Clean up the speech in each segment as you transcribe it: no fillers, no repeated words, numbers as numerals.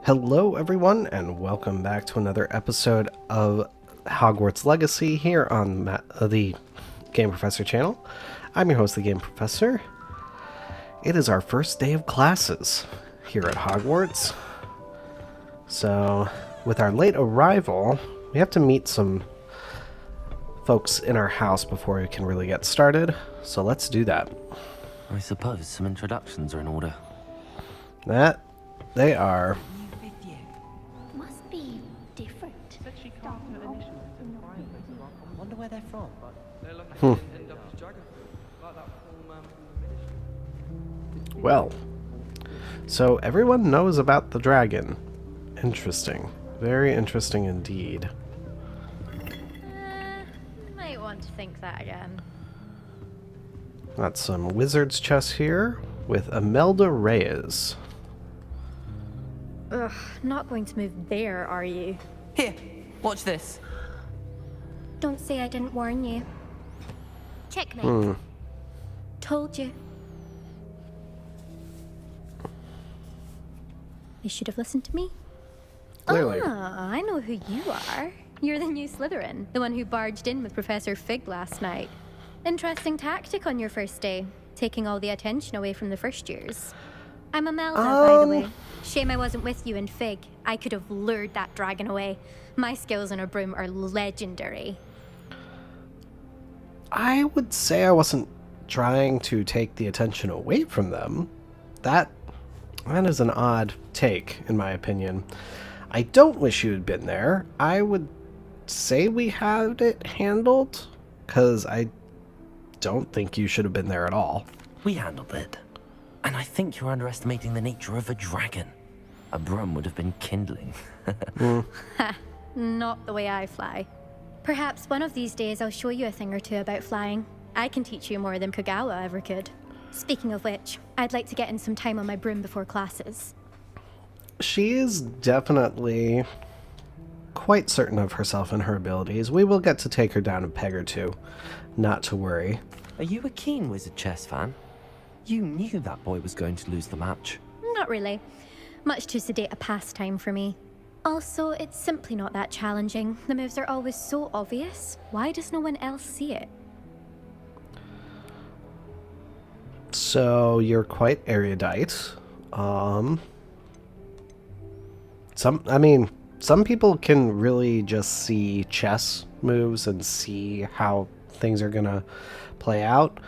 Hello everyone, and welcome back to another episode of Hogwarts Legacy here on the Game Professor channel. I'm your host, the Game Professor. It is our first day of classes here at Hogwarts. So, with our late arrival, we have to meet some folks in our house before we can really get started. So let's do that. I suppose some introductions are in order. That they are. Must be different. Wonder where they're from. Well, so everyone knows about the dragon. Interesting. Very interesting indeed. Might want to think that again. Got some wizard's chess here with Imelda Reyes. Ugh, not going to move there, are you? Here, watch this. Don't say I didn't warn you. Checkmate. Told you. You should have listened to me. Clearly. Ah, I know who you are. You're the new Slytherin, the one who barged in with Professor Fig last night. Interesting tactic on your first day, taking all the attention away from the first years. I'm Imelda, by the way. Shame I wasn't with you in Fig. I could have lured that dragon away. My skills on a broom are legendary. I would say I wasn't trying to take the attention away from them. That is an odd take, in my opinion. I don't wish you had been there. I would say we had it handled, because I don't think you should have been there at all. We handled it. And I think you're underestimating the nature of a dragon. A broom would have been kindling. Ha, not the way I fly. Perhaps one of these days I'll show you a thing or two about flying. I can teach you more than Kogawa ever could. Speaking of which, I'd like to get in some time on my broom before classes. She is definitely quite certain of herself and her abilities. We will get to take her down a peg or two. Not to worry. Are you a keen wizard chess fan? You knew that boy was going to lose the match. Not really. Much too sedate a pastime for me. Also, it's simply not that challenging. The moves are always so obvious. Why does no one else see it? So you're quite erudite. Some people can really just see chess moves and see how things are gonna play out.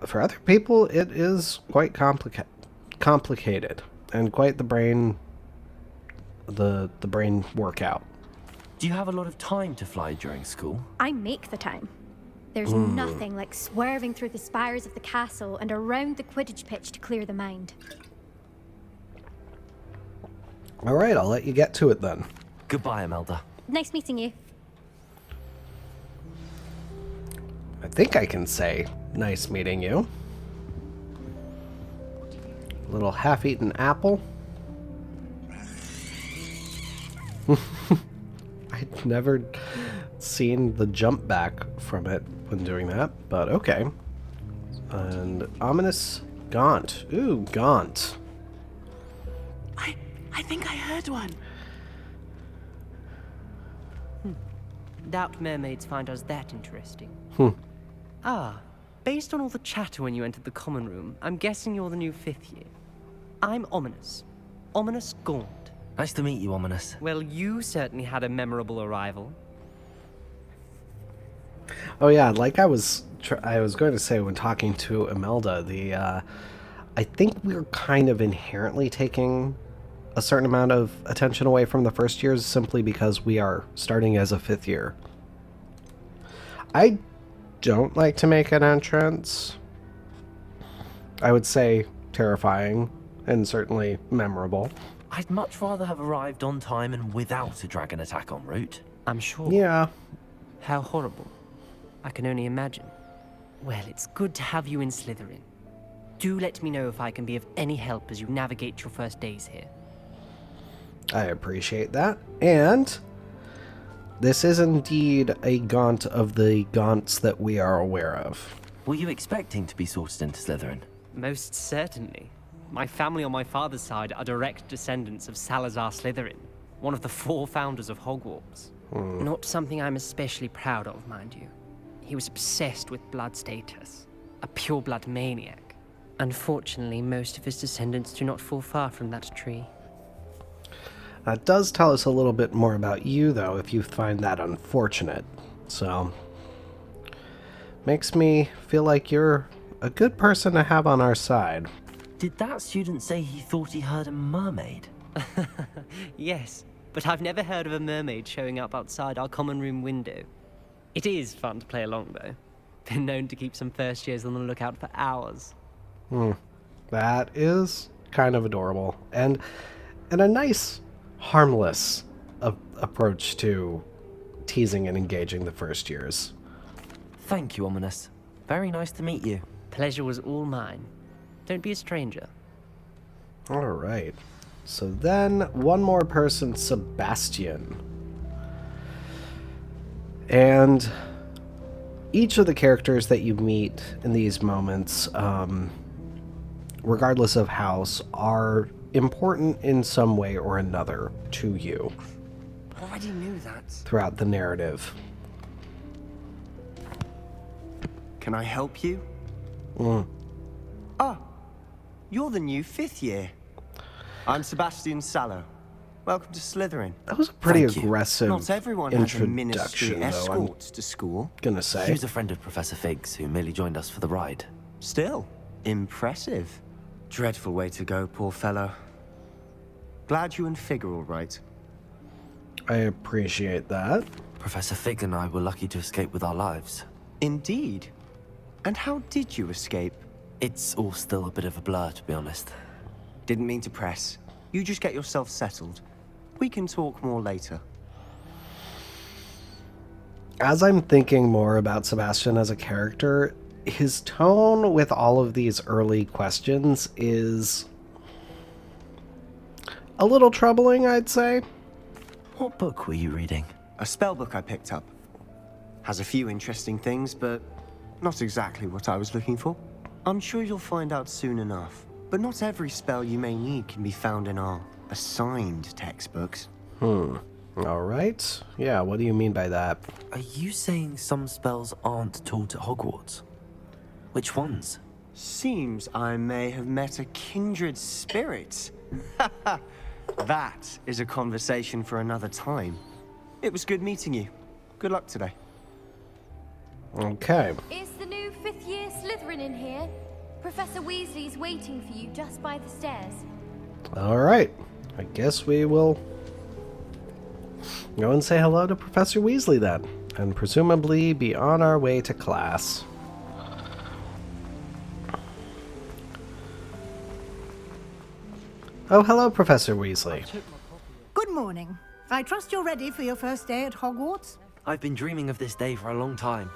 For other people, it is quite complicated and quite the brain workout. Do you have a lot of time to fly during school? I make the time. There's nothing like swerving through the spires of the castle and around the Quidditch pitch to clear the mind. All right, I'll let you get to it then. Goodbye, Imelda. Nice meeting you. I think I can say nice meeting you. Little half-eaten apple. I'd never seen the jump back from it when doing that, but okay. And ominous Gaunt. Ooh, Gaunt. I think I heard one. Doubt mermaids find us that interesting. Based on all the chatter when you entered the common room, I'm guessing you're the new 5th year. I'm Ominous. Ominous Gaunt. Nice to meet you, Ominous. Well, you certainly had a memorable arrival. Oh yeah, like I was going to say when talking to Imelda, I think we're kind of inherently taking a certain amount of attention away from the first years simply because we are starting as a 5th year. I don't like to make an entrance. I would say terrifying and certainly memorable. I'd much rather have arrived on time and without a dragon attack en route. I'm sure. Yeah. How horrible. I can only imagine. Well, it's good to have you in Slytherin. Do let me know if I can be of any help as you navigate your first days here. I appreciate that. And this is indeed a Gaunt of the Gaunts that we are aware of. Were you expecting to be sorted into Slytherin? Most certainly. My family on my father's side are direct descendants of Salazar Slytherin, one of the 4 founders of Hogwarts. Not something I'm especially proud of, mind you. He was obsessed with blood status, a pure-blood maniac. Unfortunately, most of his descendants do not fall far from that tree. That does tell us a little bit more about you, though, if you find that unfortunate. So, makes me feel like you're a good person to have on our side. Did that student say he thought he heard a mermaid? Yes, but I've never heard of a mermaid showing up outside our common room window. It is fun to play along, though. Been known to keep some first years on the lookout for hours. That is kind of adorable. And a nice, harmless approach to teasing and engaging the first years. Thank you, Ominous. Very nice to meet you. Pleasure was all mine. Don't be a stranger. All right. So then, one more person, Sebastian. And each of the characters that you meet in these moments, regardless of house, are important in some way or another to you Already knew that. throughout the narrative. Can I help you? Ah, you're the new 5th year. I'm Sebastian Sallow. Welcome to Slytherin. That was a pretty Thank you. aggressive Not everyone has a ministry introduction, though, I'm escort to school. gonna say. He was a friend of Professor Fig's who merely joined us for the ride. Still, impressive. Dreadful way to go, poor fellow. Glad you and Fig are all right. I appreciate that. Professor Fig and I were lucky to escape with our lives. Indeed. And how did you escape? It's all still a bit of a blur, to be honest. Didn't mean to press. You just get yourself settled. We can talk more later. As I'm thinking more about Sebastian as a character, his tone with all of these early questions is a little troubling, I'd say. What book were you reading? A spell book I picked up. Has a few interesting things, but not exactly what I was looking for. I'm sure you'll find out soon enough. But not every spell you may need can be found in our assigned textbooks. All right. Yeah, what do you mean by that? Are you saying some spells aren't taught at Hogwarts? Which ones? Seems I may have met a kindred spirit. That is a conversation for another time. It was good meeting you. Good luck today. Okay. Is the new 5th year Slytherin in here? Professor Weasley's waiting for you just by the stairs. All right. I guess we will go and say hello to Professor Weasley then, and presumably be on our way to class. Oh, hello, Professor Weasley. Good morning. I trust you're ready for your first day at Hogwarts? I've been dreaming of this day for a long time.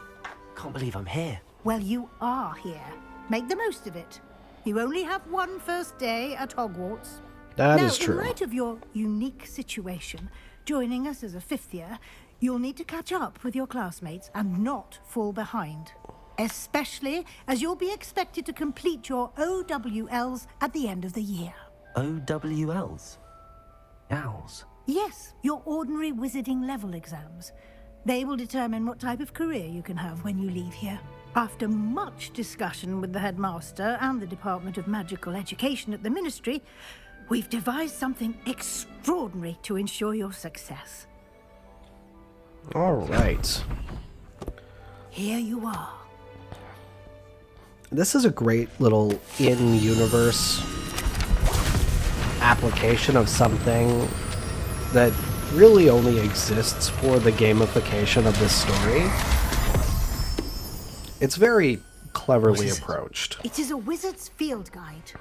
Can't believe I'm here. Well, you are here. Make the most of it. You only have one first day at Hogwarts. That now, is true. in light of your unique situation, joining us as a 5th year, you'll need to catch up with your classmates and not fall behind. Especially as you'll be expected to complete your OWLs at the end of the year. OWLs? Owls? Yes, your ordinary wizarding level exams. They will determine what type of career you can have when you leave here. After much discussion with the headmaster and the Department of Magical Education at the Ministry, we've devised something extraordinary to ensure your success. All right. Here you are. This is a great little in-universe application of something that really only exists for the gamification of this story. It's very cleverly approached. It is a wizard's field guide.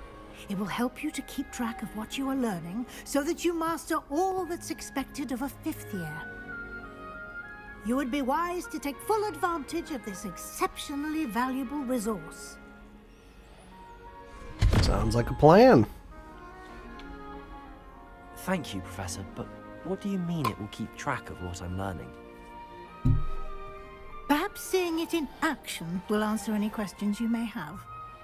It will help you to keep track of what you are learning so that you master all that's expected of a 5th year. You would be wise to take full advantage of this exceptionally valuable resource. Sounds like a plan. Thank you, Professor, but what do you mean it will keep track of what I'm learning? Perhaps seeing it in action will answer any questions you may have.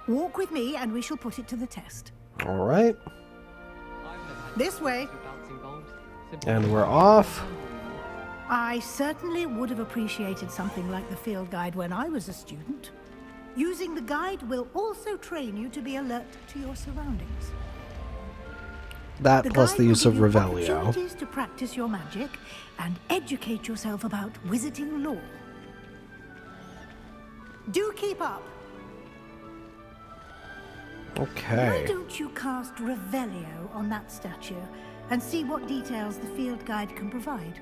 Walk with me and we shall put it to the test. All right. This way. And we're off. I certainly would have appreciated something like the field guide when I was a student. Using the guide will also train you to be alert to your surroundings. That plus guide the will use give of you Revelio. opportunities to practice your magic and educate yourself about wizarding lore. Do keep up. Why Okay. don't you cast Revelio on that statue and see what details the field guide can provide?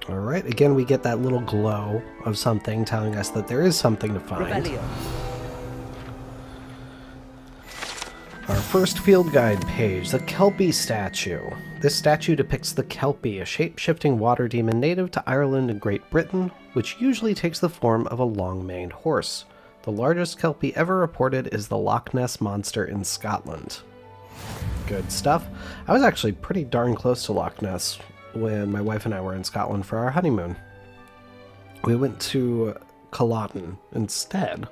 All right. Again, we get that little glow of something telling us that there is something to find. Revelio. Our first field guide page, the Kelpie statue. This statue depicts the Kelpie, a shape-shifting water demon native to Ireland and Great Britain, which usually takes the form of a long-maned horse. The largest Kelpie ever reported is the Loch Ness Monster in Scotland. Good stuff. I was actually pretty darn close to Loch Ness when my wife and I were in Scotland for our honeymoon. We went to Culloden instead,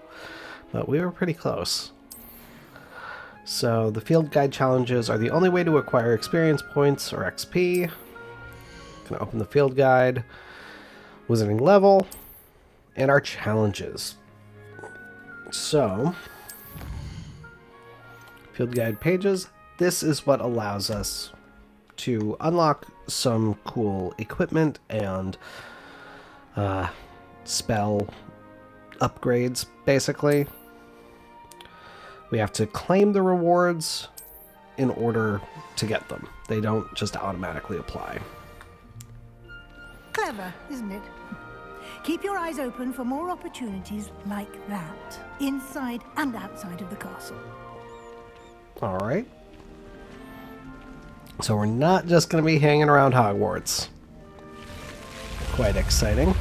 but we were pretty close. So the field guide challenges are the only way to acquire experience points or XP. Gonna open the field guide, wizarding level, and our challenges. So, field guide pages. This is what allows us to unlock some cool equipment and spell upgrades, basically. We have to claim the rewards in order to get them. They don't just automatically apply. Clever, isn't it? Keep your eyes open for more opportunities like that, inside and outside of the castle. All right. So we're not just going to be hanging around Hogwarts. Quite exciting.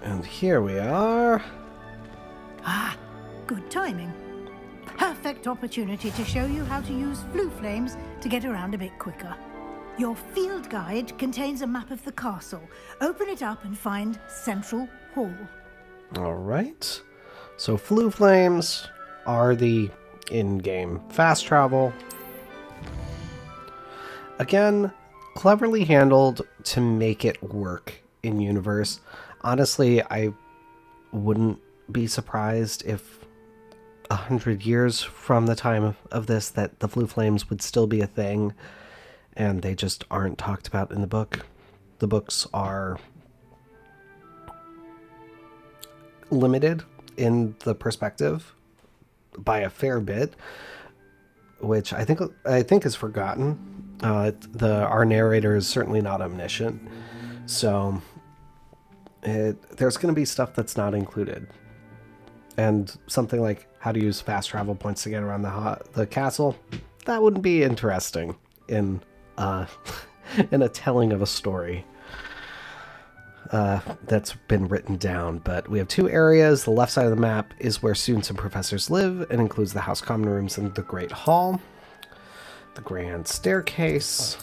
And here we are. Ah, good timing. Perfect opportunity to show you how to use flue flames to get around a bit quicker. Your field guide contains a map of the castle. Open it up and find Central Hall. All right. So flue flames are the in-game fast travel. Again, cleverly handled to make it work in universe. Honestly, I wouldn't be surprised if 100 years from the time of this that the flue flames would still be a thing and they just aren't talked about in the book. The books are limited in the perspective by a fair bit, which I think is forgotten. Our narrator is certainly not omniscient, so there's going to be stuff that's not included, and something like how to use fast travel points to get around the castle, that wouldn't be interesting in in a telling of a story that's been written down. But we have two areas. The left side of the map is where students and professors live and includes the house common rooms and the Great Hall, the Grand Staircase.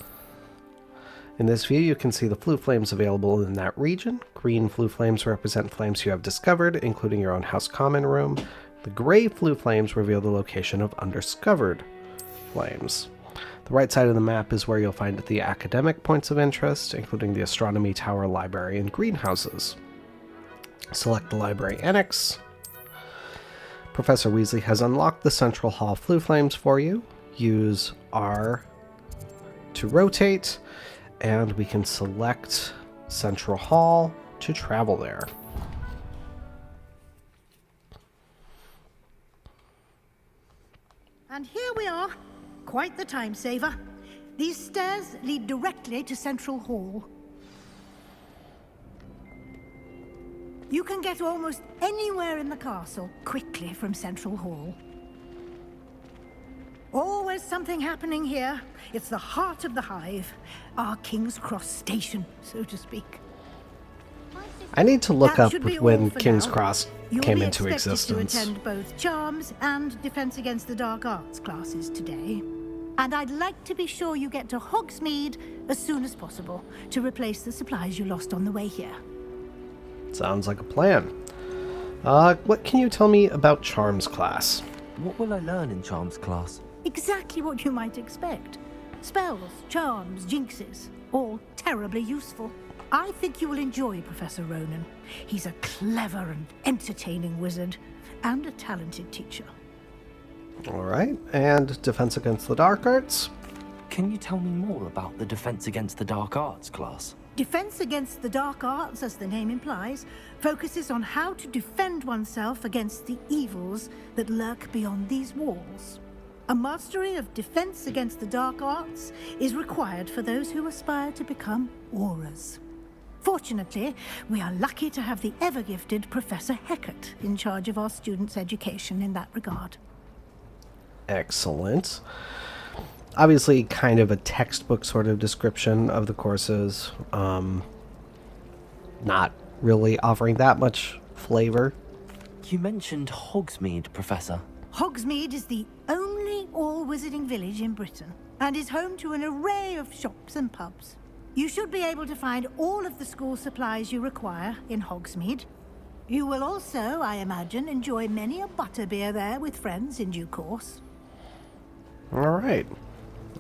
In this view, you can see the flue flames available in that region. Green flue flames represent flames you have discovered, including your own house common room. The gray flue flames reveal the location of undiscovered flames. The right side of the map is where you'll find the academic points of interest, including the astronomy tower, library, and greenhouses. Select the library annex. Professor Weasley has unlocked the Central Hall flue flames for you. Use R to rotate, and we can select Central Hall to travel there. And here we are. Quite the time saver. These stairs lead directly to Central Hall. You can get almost anywhere in the castle quickly from Central Hall. Always something happening here. It's the heart of the hive. Our King's Cross station, so to speak. I need to look That up should be all when for King's now. Cross You'll came be into expected existence. to attend both Charms and Defense Against the Dark Arts classes today. And I'd like to be sure you get to Hogsmeade as soon as possible to replace the supplies you lost on the way here. Sounds like a plan. What can you tell me about Charms class? What will I learn in Charms class? Exactly what you might expect. Spells, charms, jinxes, all terribly useful. I think you will enjoy Professor Ronan. He's a clever and entertaining wizard, and a talented teacher. Alright, and Defense Against the Dark Arts? Can you tell me more about the Defense Against the Dark Arts class? Defense Against the Dark Arts, as the name implies, focuses on how to defend oneself against the evils that lurk beyond these walls. A mastery of Defense Against the Dark Arts is required for those who aspire to become auras. Fortunately, we are lucky to have the ever-gifted Professor Hecate in charge of our students' education in that regard. Excellent. Obviously, kind of a textbook sort of description of the courses. Not really offering that much flavor. You mentioned Hogsmeade, Professor. Hogsmeade is the only all-wizarding village in Britain, and is home to an array of shops and pubs. You should be able to find all of the school supplies you require in Hogsmeade. You will also, I imagine, enjoy many a butterbeer there with friends in due course. Alright.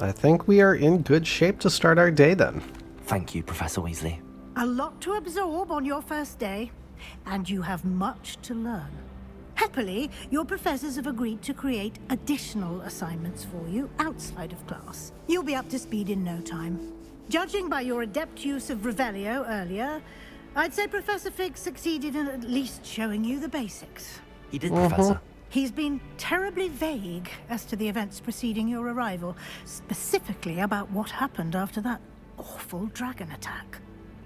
I think we are in good shape to start our day then. Thank you, Professor Weasley. A lot to absorb on your first day, and you have much to learn. Happily, your professors have agreed to create additional assignments for you outside of class. You'll be up to speed in no time. Judging by your adept use of Revelio earlier, I'd say Professor Fig succeeded in at least showing you the basics. He did, Professor. He's been terribly vague as to the events preceding your arrival, specifically about what happened after that awful dragon attack.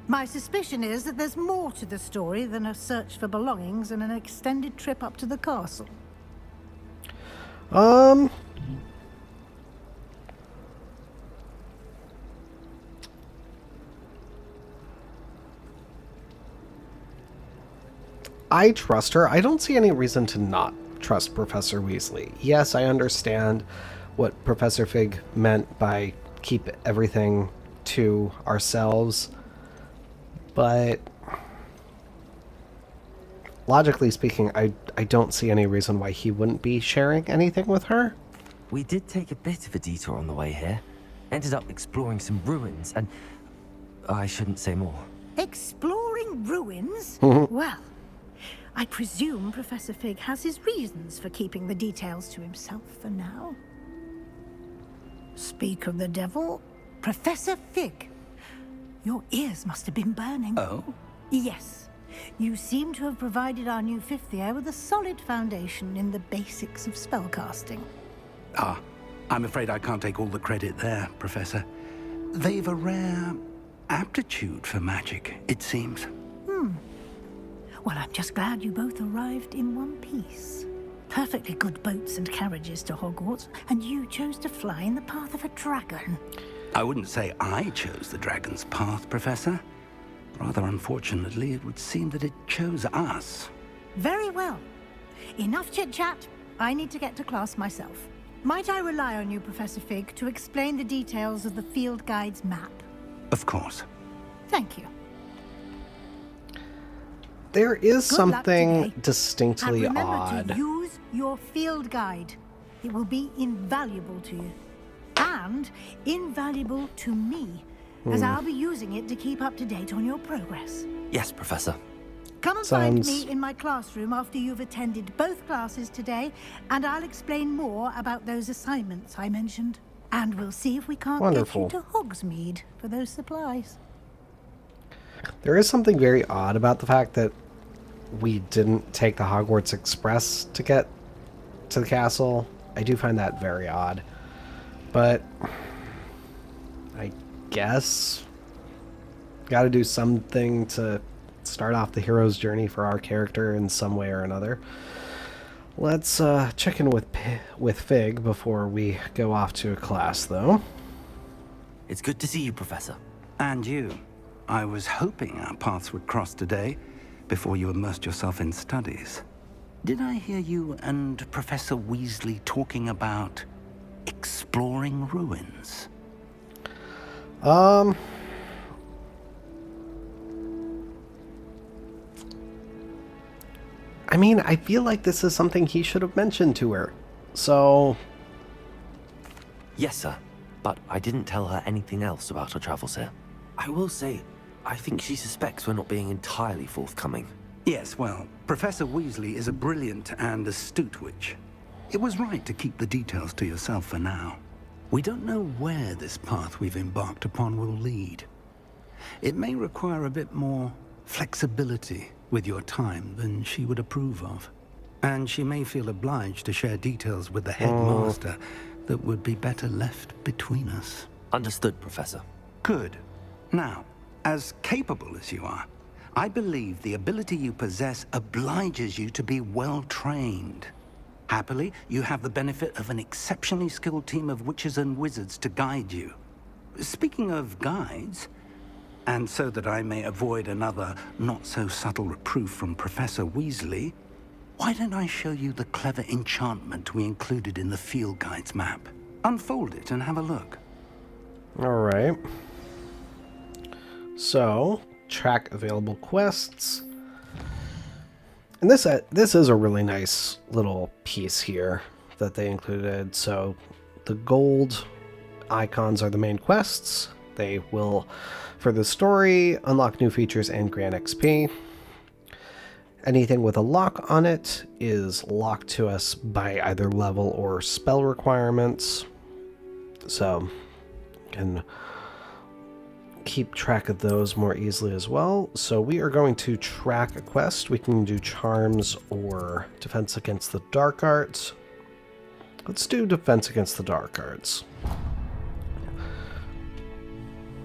My suspicion is that there's more to the story than a search for belongings and an extended trip up to the castle. I trust her. I don't see any reason to not trust Professor Weasley. Yes, I understand what Professor Fig meant by keep everything to ourselves, but logically speaking, I don't see any reason why he wouldn't be sharing anything with her. We did take a bit of a detour on the way here. Ended up exploring some ruins, and I shouldn't say more. Exploring ruins? Well, I presume Professor Fig has his reasons for keeping the details to himself for now. Speak of the devil, Professor Fig. Your ears must have been burning. Oh? Yes. You seem to have provided our new fifth year with a solid foundation in the basics of spellcasting. Ah, I'm afraid I can't take all the credit there, Professor. They've a rare aptitude for magic, it seems. Well, I'm just glad you both arrived in one piece. Perfectly good boats and carriages to Hogwarts, and you chose to fly in the path of a dragon. I wouldn't say I chose the dragon's path, Professor. Rather unfortunately, it would seem that it chose us. Very well. Enough chit-chat. I need to get to class myself. Might I rely on you, Professor Fig, to explain the details of the field guide's map? Of course. Thank you. There is Good luck something today. distinctly And remember odd. to use your field guide. It will be invaluable to you. And invaluable to me, as I'll be using it to keep up to date on your progress. Yes, Professor. Come and find Sounds- me in my classroom after you've attended both classes today, and I'll explain more about those assignments I mentioned. And we'll see if we can't Wonderful. get you to Hogsmeade for those supplies. There is something very odd about the fact that we didn't take the Hogwarts Express to get to the castle. I do find that very odd. But I guess got to do something to start off the hero's journey for our character in some way or another. Let's check in with Fig before we go off to a class, though. It's good to see you, Professor. And you. I was hoping our paths would cross today before you immersed yourself in studies. Did I hear you and Professor Weasley talking about exploring ruins? I mean, I feel like this is something he should have mentioned to her. So, Yes, sir. But I didn't tell her anything else about our travels here. I will say, I think she suspects we're not being entirely forthcoming. Yes, well, Professor Weasley is a brilliant and astute witch. It was right to keep the details to yourself for now. We don't know where this path we've embarked upon will lead. It may require a bit more flexibility with your time than she would approve of. And she may feel obliged to share details with the headmaster that would be better left between us. Understood, Professor. Good. Now, as capable as you are, I believe the ability you possess obliges you to be well trained. Happily, you have the benefit of an exceptionally skilled team of witches and wizards to guide you. Speaking of guides, and so that I may avoid another not-so-subtle reproof from Professor Weasley, why don't I show you the clever enchantment we included in the field guide's map? Unfold it and have a look. alright. So, track available quests. And this is a really nice little piece here that they included. So, the gold icons are the main quests. They will, for the story, unlock new features and grant XP. Anything with a lock on it is locked to us by either level or spell requirements. So, you can keep track of those more easily as well. So we are going to track a quest. We can do charms or defense against the dark arts. Let's do defense against the dark arts.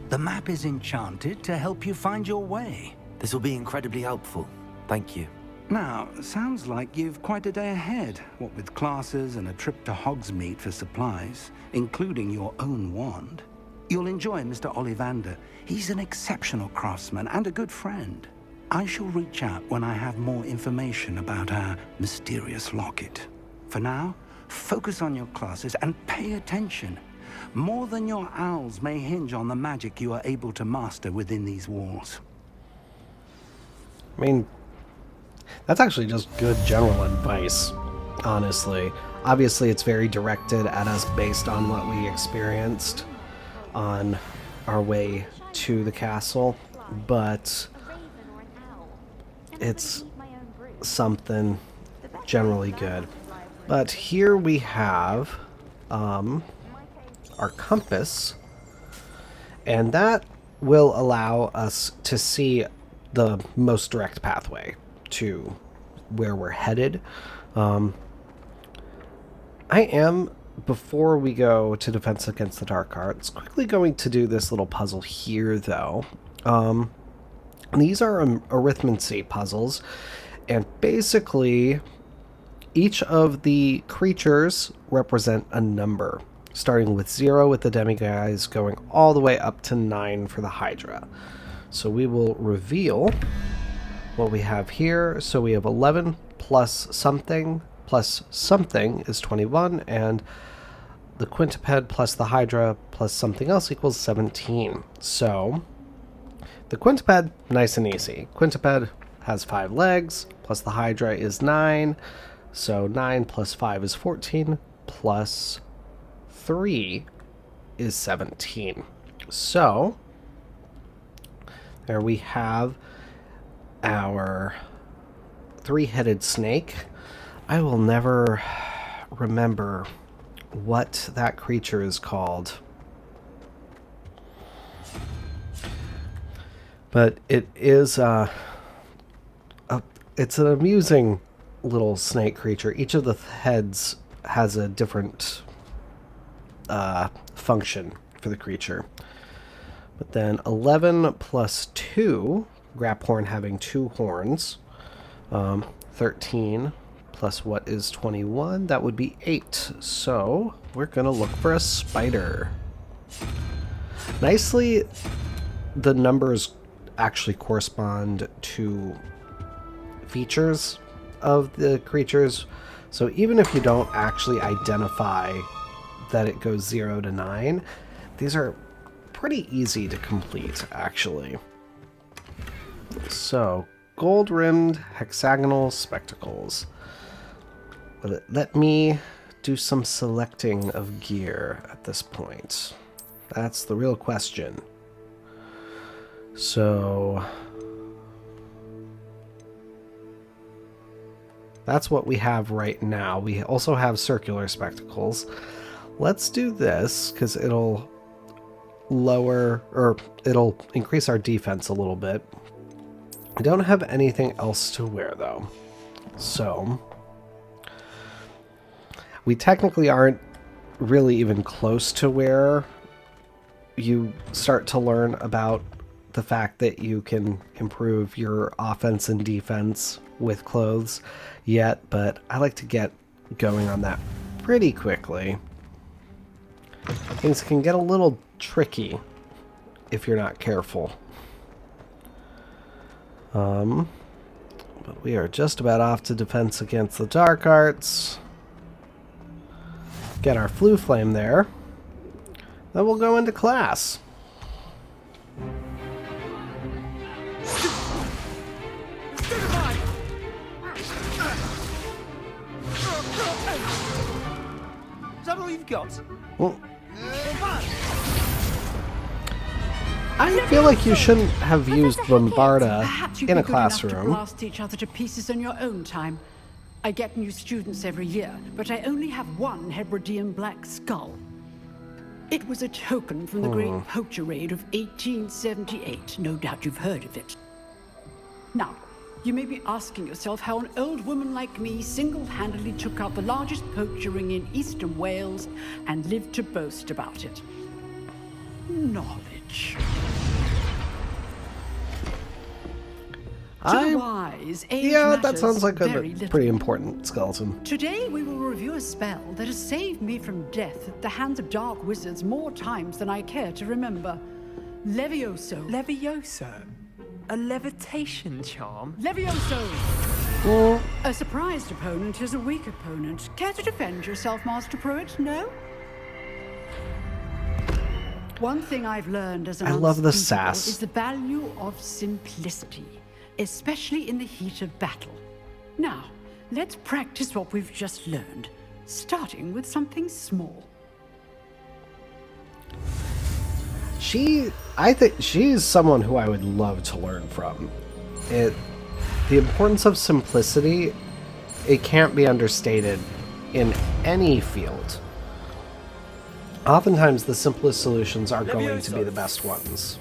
The map is enchanted to help you find your way. This will be incredibly helpful. Thank you. Now, sounds like you've quite a day ahead, what with classes and a trip to Hogsmeade for supplies, including your own wand. You'll enjoy Mr. Ollivander. He's an exceptional craftsman and a good friend. I shall reach out when I have more information about our mysterious locket. For now, focus on your classes and pay attention. More than your owls may hinge on the magic you are able to master within these walls. I mean, that's actually just good general advice, honestly. Obviously, it's very directed at us based on what we experienced on our way to the castle, but it's something generally good. But here we have our compass, and that will allow us to see the most direct pathway to where we're headed. I am, before we go to defense against the dark arts, quickly going to do this little puzzle here, though. These are arithmancy puzzles, and basically each of the creatures represent a number, starting with 0 with the demiguise, going all the way up to 9 for the Hydra. So we will reveal what we have here. So we have 11 plus something is 21, and the quintuped plus the Hydra plus something else equals 17. So the quintuped, nice and easy. Quintuped has 5 legs, plus the Hydra is 9. So 9 plus 5 is 14, plus 3 is 17. So there we have our 3-headed snake. I will never remember what that creature is called, but it is it's an amusing little snake creature. Each of the heads has a different function for the creature. But then 11 plus 2, Graphorn having 2 horns, 13 plus what is 21, that would be 8. So we're gonna look for a spider. Nicely, the numbers actually correspond to features of the creatures. So even if you don't actually identify that it goes 0 to 9, these are pretty easy to complete, actually. So, gold-rimmed hexagonal spectacles. Let me do some selecting of gear at this point. That's the real question. So, that's what we have right now. We also have circular spectacles. Let's do this, because it'll lower, or it'll increase our defense a little bit. I don't have anything else to wear, though. So, we technically aren't really even close to where you start to learn about the fact that you can improve your offense and defense with clothes yet, but I like to get going on that pretty quickly. Things can get a little tricky if you're not careful. But we are just about off to defense against the dark arts. Get our flu flame there. Then we'll go into class. Is that all you've got? Well, I feel like you shouldn't have used Bombarda in a classroom. Blast each other to pieces in your own time. I get new students every year, but I only have one Hebridean black skull. It was a token from the Great Poacher Raid of 1878. No doubt you've heard of it. Now, you may be asking yourself how an old woman like me single-handedly took out the largest poacher ring in eastern Wales and lived to boast about it. Knowledge. Yeah, that sounds like a pretty important skeleton. Today we will review a spell that has saved me from death at the hands of dark wizards more times than I care to remember. Levioso. Levioso? A levitation charm? Levioso! A surprised opponent is a weak opponent. Care to defend yourself, Master Pruitt? No? One thing I've learned as an love the Unspeakable sass. is the value of simplicity, especially in the heat of battle. Now, let's practice what we've just learned, starting with something small. I think she's someone who I would love to learn from. The importance of simplicity, it can't be understated in any field. Oftentimes, the simplest solutions are going to be the best ones.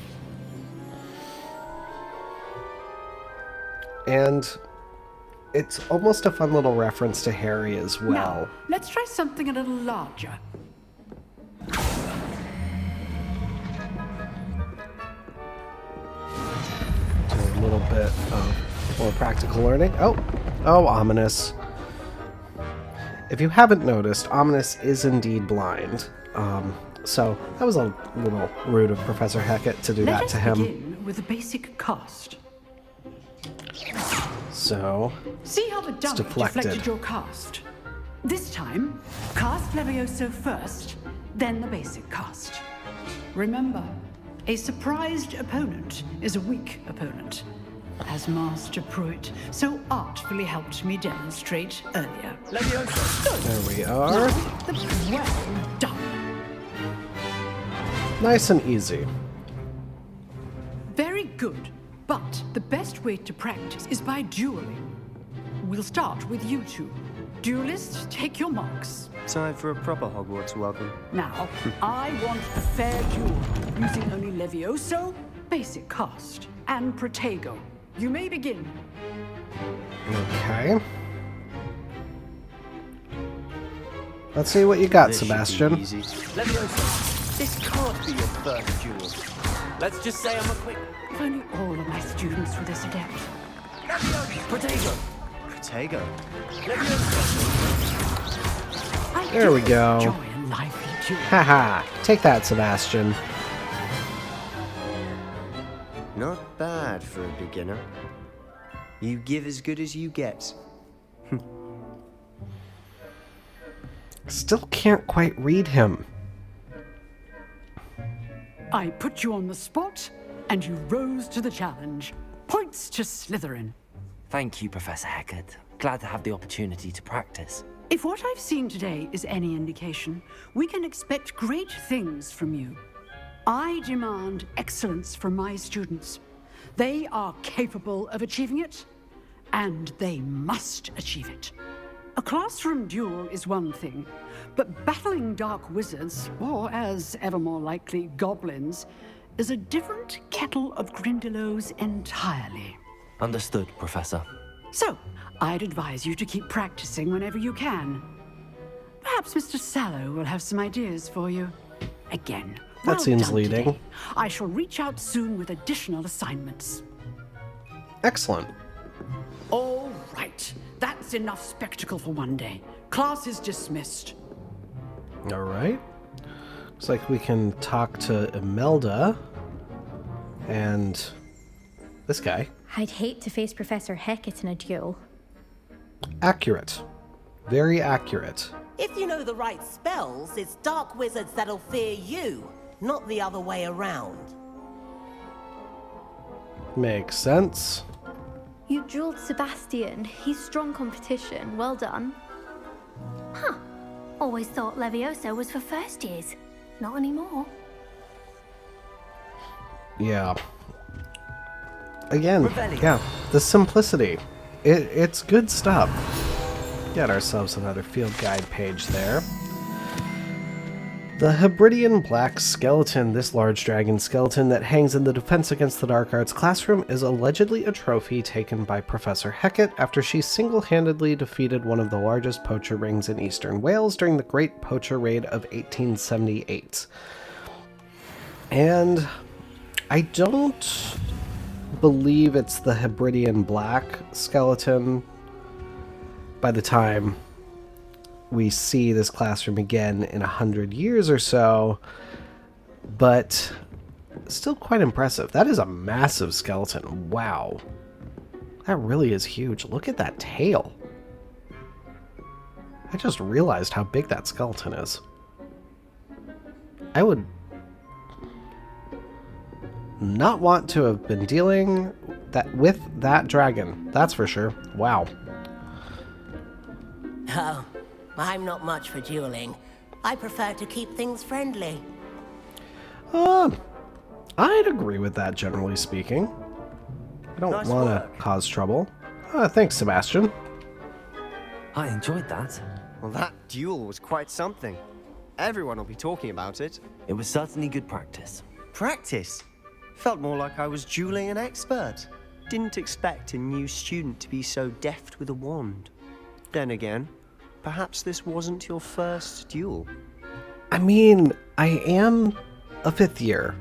And it's almost a fun little reference to Harry as well. Now, let's try something a little larger. Do a little bit of more practical learning. Oh, ominous. If you haven't noticed, Ominous is indeed blind. So that was a little rude of Professor Hecate to do that to him. Let us begin with a basic cast. So, see how the dummy deflected your cast. This time, cast Levioso first, then the basic cast. Remember, a surprised opponent is a weak opponent, as Master Pruitt so artfully helped me demonstrate earlier. Levioso! There we are. Well done. Nice and easy. Very good. But the best way to practice is by dueling. We'll start with you two. Duelists, take your marks. Time for a proper Hogwarts welcome. Now, I want a fair duel, using only Levioso, basic cast, and Protego. You may begin. Okay. Let's see what you got, This should be Sebastian. easy. Levioso, this can't be your first duel. Let's just say I'm a quick... If only all of my students were this adept. Protego! Protego. Levioso! There we go. Joy and lively duel. Haha. Take that, Sebastian. Not bad. for a beginner. You give as good as you get. Still can't quite read him. I put you on the spot, and you rose to the challenge. Points to Slytherin. Thank you, Professor Hecate. Glad to have the opportunity to practice. If what I've seen today is any indication, we can expect great things from you. I demand excellence from my students. They are capable of achieving it, and they must achieve it. A classroom duel is one thing, but battling dark wizards, or as ever more likely, goblins, is a different kettle of Grindylows entirely. Understood, Professor. So, I'd advise you to keep practicing whenever you can. Perhaps Mr. Sallow will have some ideas for you. Again, That seems done leading. today. I shall reach out soon with additional assignments. Excellent. All right. That's enough spectacle for one day. Class is dismissed. All right. Looks like we can talk to Imelda and this guy. I'd hate to face Professor Hecate in a duel. Accurate. Very accurate. If you know the right spells, it's dark wizards that'll fear you, not the other way around. Makes sense. You dueled Sebastian. He's strong competition. Well done. Huh. Always thought Levioso was for first years. Not anymore. Yeah. Again, yeah, the simplicity. It's good stuff. Get ourselves another field guide page there. The Hebridean Black Skeleton. This large dragon skeleton that hangs in the Defense Against the Dark Arts classroom is allegedly a trophy taken by Professor Hecate after she single-handedly defeated one of the largest poacher rings in eastern Wales during the Great Poacher Raid of 1878. And I don't believe it's the Hebridean Black Skeleton by the time we see this classroom again in 100 years or so, but still quite impressive. That is a massive skeleton. Wow. That really is huge. Look at that tail. I just realized how big that skeleton is. I would not want to have been dealing with that dragon. That's for sure. Wow. Oh, I'm not much for dueling. I prefer to keep things friendly. I'd agree with that, generally speaking. I don't Nice want to work. cause trouble. Thanks, Sebastian. I enjoyed that. Well, that duel was quite something. Everyone will be talking about it. It was certainly good practice. Practice? Felt more like I was dueling an expert. Didn't expect a new student to be so deft with a wand. Then again, perhaps this wasn't your first duel. I mean, I am a 5th year.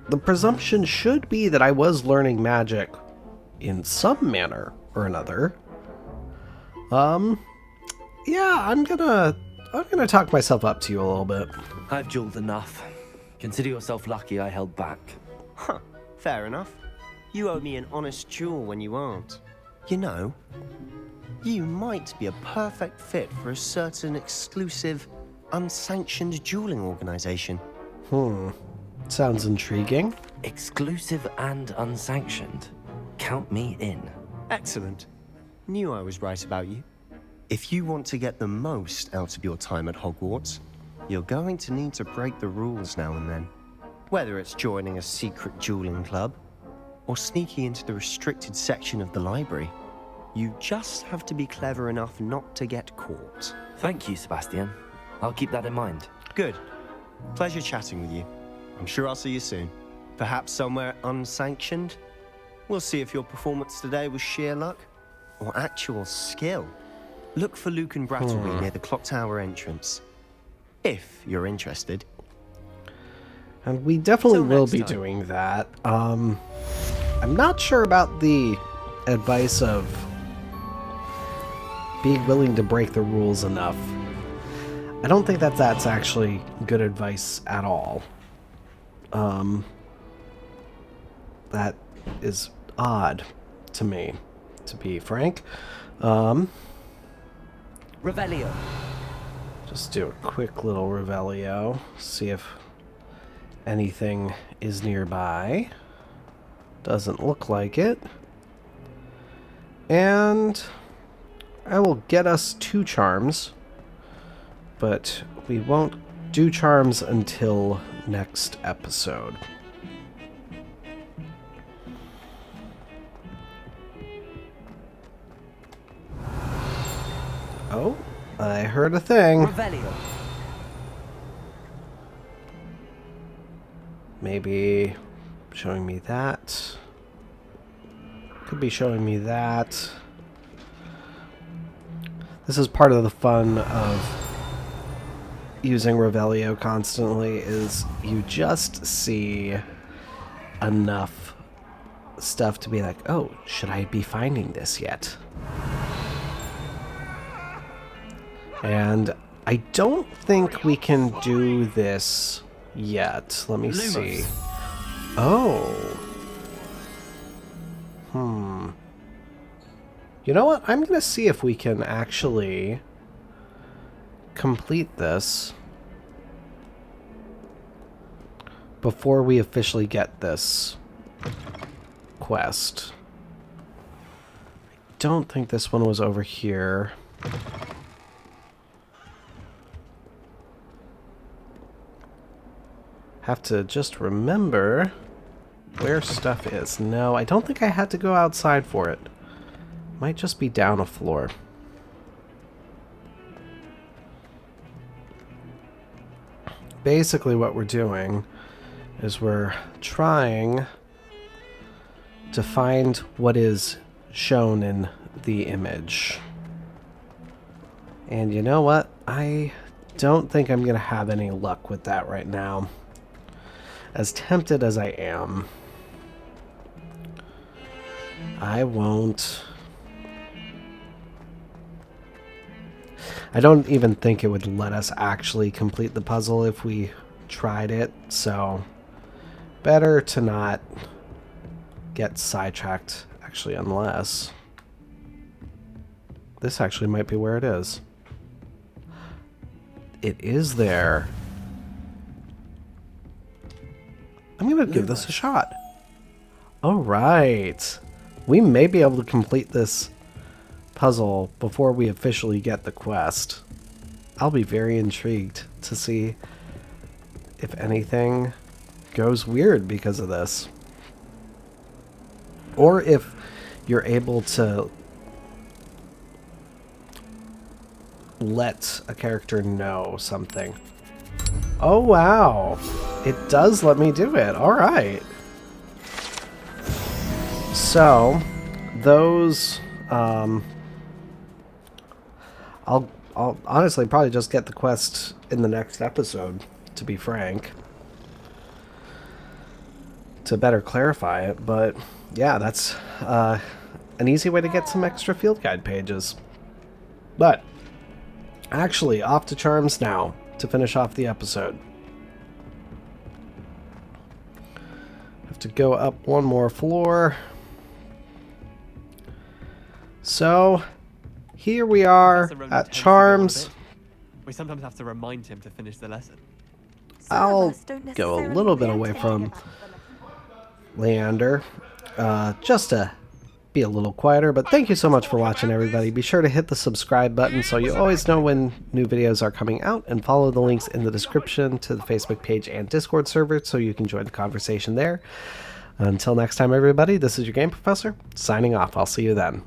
The presumption should be that I was learning magic in some manner or another. Yeah, I'm gonna talk myself up to you a little bit. I've dueled enough. Consider yourself lucky I held back. Huh, fair enough. You owe me an honest duel when you aren't. You know, you might be a perfect fit for a certain exclusive, unsanctioned dueling organization. Sounds intriguing. Exclusive and unsanctioned. Count me in. Excellent. Knew I was right about you. If you want to get the most out of your time at Hogwarts, you're going to need to break the rules now and then. Whether it's joining a secret dueling club, or sneaking into the restricted section of the library, you just have to be clever enough not to get caught. Thank you, Sebastian. I'll keep that in mind. Good. Pleasure chatting with you. I'm sure I'll see you soon. Perhaps somewhere unsanctioned? We'll see if your performance today was sheer luck or actual skill. Look for Luke and Brattleby near the clock tower entrance. If you're interested. And we definitely Till will next be time. doing that. I'm not sure about the advice of being willing to break the rules enough. I don't think that's actually good advice at all. That is odd to me, to be frank. Revelio. Just do a quick little Revelio, see if anything is nearby. Doesn't look like it. And I will get us 2 charms, but we won't do charms until next episode. Oh, I heard a thing. Revelio. Maybe showing me that. Could be showing me that. This is part of the fun of using Revelio constantly, is you just see enough stuff to be like, oh, should I be finding this yet? And I don't think we can do this yet. Let me see. Oh. You know what? I'm going to see if we can actually complete this before we officially get this quest. I don't think this one was over here. Have to just remember where stuff is. No, I don't think I had to go outside for it. Might just be down a floor. Basically what we're doing is we're trying to find what is shown in the image. And you know what? I don't think I'm going to have any luck with that right now. As tempted as I am, I won't. I don't even think it would let us actually complete the puzzle if we tried it, so better to not get sidetracked, actually, unless this actually might be where it is. It is there. I'm going to give this a shot. Alright. We may be able to complete this puzzle before we officially get the quest. I'll be very intrigued to see if anything goes weird because of this. Or if you're able to let a character know something. Oh, wow. It does let me do it. All right. So, those, I'll honestly probably just get the quest in the next episode, to be frank, to better clarify it. But yeah, that's an easy way to get some extra field guide pages. But actually, off to charms now to finish off the episode. Have to go up one more floor. So here we are at charms. We sometimes have to remind him to finish the lesson. I'll go a little bit away from Leander, just to be a little quieter, but thank you so much for watching, everybody. Be sure to hit the subscribe button so you always know when new videos are coming out, and follow the links in the description to the Facebook page and Discord server so you can join the conversation there. Until next time, everybody, this is your Game Professor, signing off. I'll see you then.